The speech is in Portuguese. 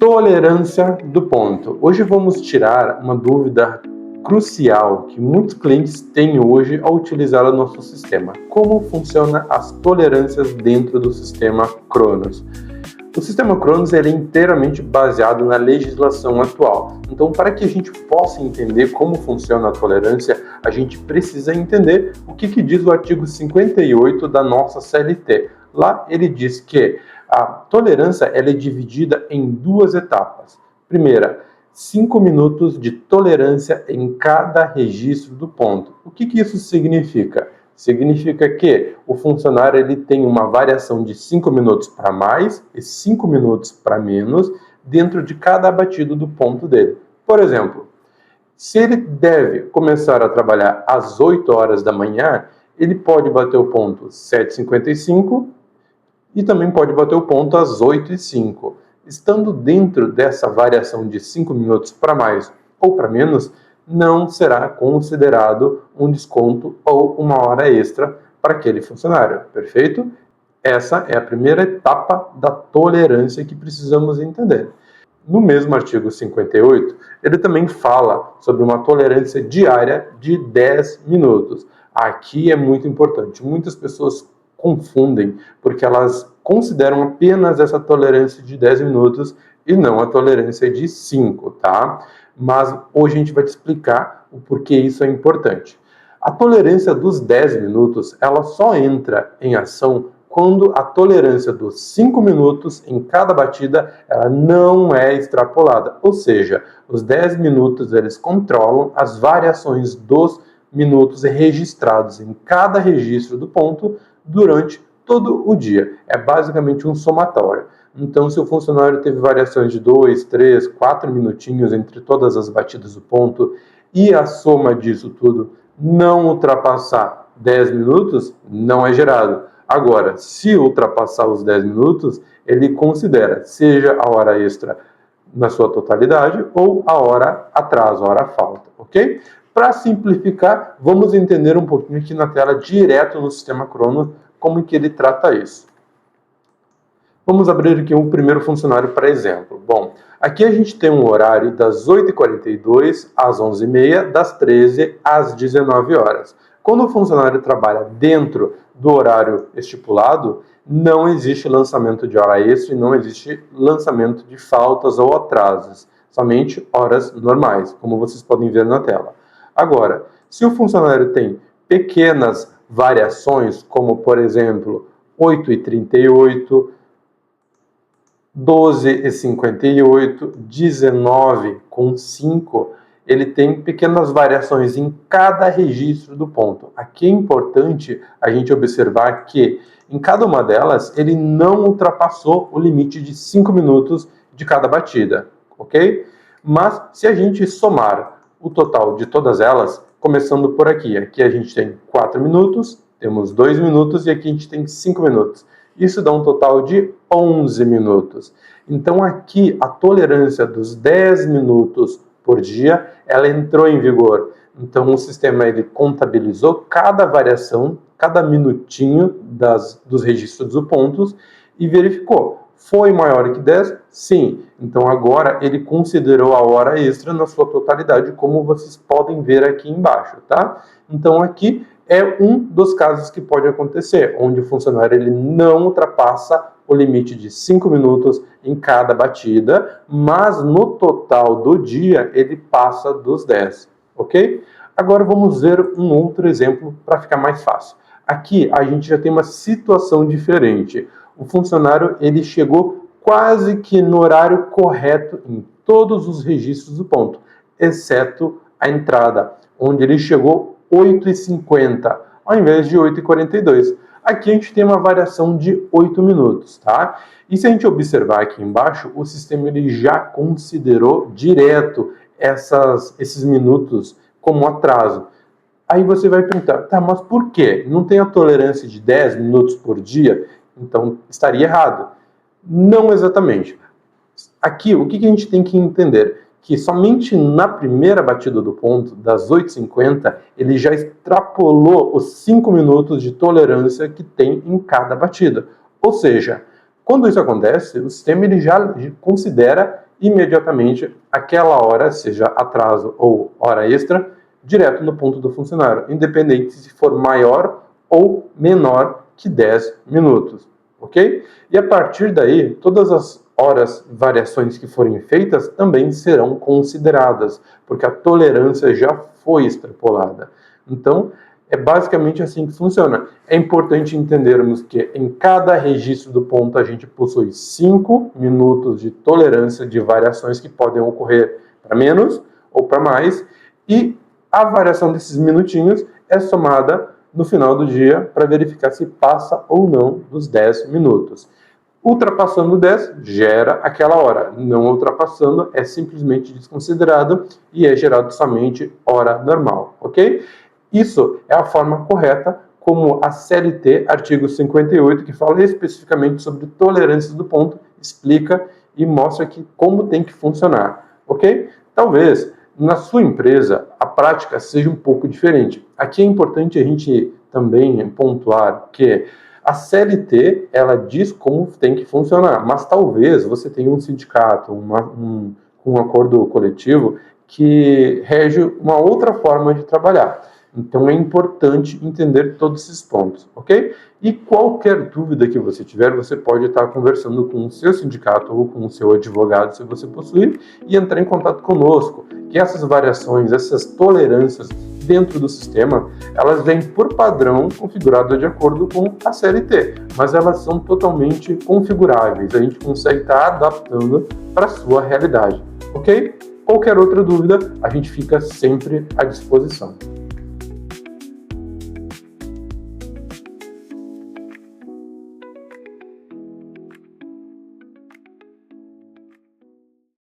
Tolerância do ponto. Hoje vamos tirar uma dúvida crucial que muitos clientes têm hoje ao utilizar o nosso sistema. Como funcionam as tolerâncias dentro do sistema Cronos? O sistema Cronos é inteiramente baseado na legislação atual. Então, para que a gente possa entender como funciona a tolerância, a gente precisa entender o que diz o artigo 58 da nossa CLT. Lá ele diz que a tolerância ela é dividida em duas etapas. Primeira, 5 minutos de tolerância em cada registro do ponto. O que isso significa? Significa que o funcionário ele tem uma variação de 5 minutos para mais e 5 minutos para menos dentro de cada abatido do ponto dele. Por exemplo, se ele deve começar a trabalhar às 8 horas da manhã, ele pode bater o ponto 7h55 e também pode bater o ponto às 8h05. Estando dentro dessa variação de 5 minutos para mais ou para menos, não será considerado um desconto ou uma hora extra para aquele funcionário, perfeito? Essa é a primeira etapa da tolerância que precisamos entender. No mesmo artigo 58, ele também fala sobre uma tolerância diária de 10 minutos. Aqui é muito importante. Muitas pessoas confundem, porque elas consideram apenas essa tolerância de 10 minutos e não a tolerância de 5, tá? Mas hoje a gente vai te explicar o porquê isso é importante. A tolerância dos 10 minutos, ela só entra em ação quando a tolerância dos 5 minutos em cada batida, ela não é extrapolada. Ou seja, os 10 minutos eles controlam as variações dos minutos registrados em cada registro do ponto durante todo o dia. É basicamente um somatório. Então, se o funcionário teve variações de 2, 3, 4 minutinhos entre todas as batidas do ponto e a soma disso tudo não ultrapassar 10 minutos, não é gerado. Agora, se ultrapassar os 10 minutos, ele considera, seja a hora extra na sua totalidade ou a hora atraso, a hora falta, ok? Para simplificar, vamos entender um pouquinho aqui na tela, direto no sistema Cronos, como que ele trata isso. Vamos abrir aqui o primeiro funcionário para exemplo. Bom, aqui a gente tem um horário das 8h42 às 11h30, das 13 às 19 horas. Quando o funcionário trabalha dentro do horário estipulado, não existe lançamento de hora extra e não existe lançamento de faltas ou atrasos, somente horas normais, como vocês podem ver na tela. Agora, se o funcionário tem pequenas variações, como por exemplo 8h38, 12h58, 19h05, ele tem pequenas variações em cada registro do ponto. Aqui é importante a gente observar que em cada uma delas ele não ultrapassou o limite de 5 minutos de cada batida, ok? Mas se a gente somar o total de todas elas, começando por aqui a gente tem 4 minutos, temos 2 minutos e aqui a gente tem 5 minutos. Isso dá um total de 11 minutos. Então aqui a tolerância dos 10 minutos por dia, ela entrou em vigor. Então o sistema ele contabilizou cada variação, cada minutinho dos registros dos pontos e verificou. Foi maior que 10? Sim. Então agora ele considerou a hora extra na sua totalidade, como vocês podem ver aqui embaixo, tá? Então aqui é um dos casos que pode acontecer, onde o funcionário ele não ultrapassa o limite de 5 minutos em cada batida, mas no total do dia ele passa dos 10, ok? Agora vamos ver um outro exemplo para ficar mais fácil. Aqui a gente já tem uma situação diferente. O funcionário ele chegou quase que no horário correto em todos os registros do ponto, exceto a entrada, onde ele chegou 8h50, ao invés de 8h42. Aqui a gente tem uma variação de 8 minutos, tá? E se a gente observar aqui embaixo, o sistema ele já considerou direto esses minutos como atraso. Aí você vai perguntar, tá, mas por quê? Não tem a tolerância de 10 minutos por dia? Então estaria errado. Não exatamente. Aqui, o que a gente tem que entender? Que somente na primeira batida do ponto, das 8h50, ele já extrapolou os 5 minutos de tolerância que tem em cada batida. Ou seja, quando isso acontece, o sistema ele já considera imediatamente aquela hora, seja atraso ou hora extra, direto no ponto do funcionário, independente se for maior ou menor que 10 minutos, ok? E a partir daí, todas as horas, variações que forem feitas também serão consideradas, porque a tolerância já foi extrapolada. Então, é basicamente assim que funciona. É importante entendermos que em cada registro do ponto a gente possui 5 minutos de tolerância de variações que podem ocorrer para menos ou para mais, e a variação desses minutinhos é somada no final do dia para verificar se passa ou não dos 10 minutos. Ultrapassando 10, gera aquela hora. Não ultrapassando, é simplesmente desconsiderado e é gerado somente hora normal, ok? Isso é a forma correta como a CLT, artigo 58, que fala especificamente sobre tolerâncias do ponto, explica e mostra aqui como tem que funcionar, ok? Talvez na sua empresa a prática seja um pouco diferente. Aqui é importante a gente também pontuar que a CLT, ela diz como tem que funcionar, mas talvez você tenha um sindicato, um acordo coletivo que rege uma outra forma de trabalhar. Então é importante entender todos esses pontos, ok? E qualquer dúvida que você tiver, você pode estar conversando com o seu sindicato ou com o seu advogado, se você possuir, e entrar em contato conosco, que essas variações, essas tolerâncias dentro do sistema, elas vêm por padrão configuradas de acordo com a CLT, mas elas são totalmente configuráveis, a gente consegue estar adaptando para a sua realidade, ok? Qualquer outra dúvida, a gente fica sempre à disposição.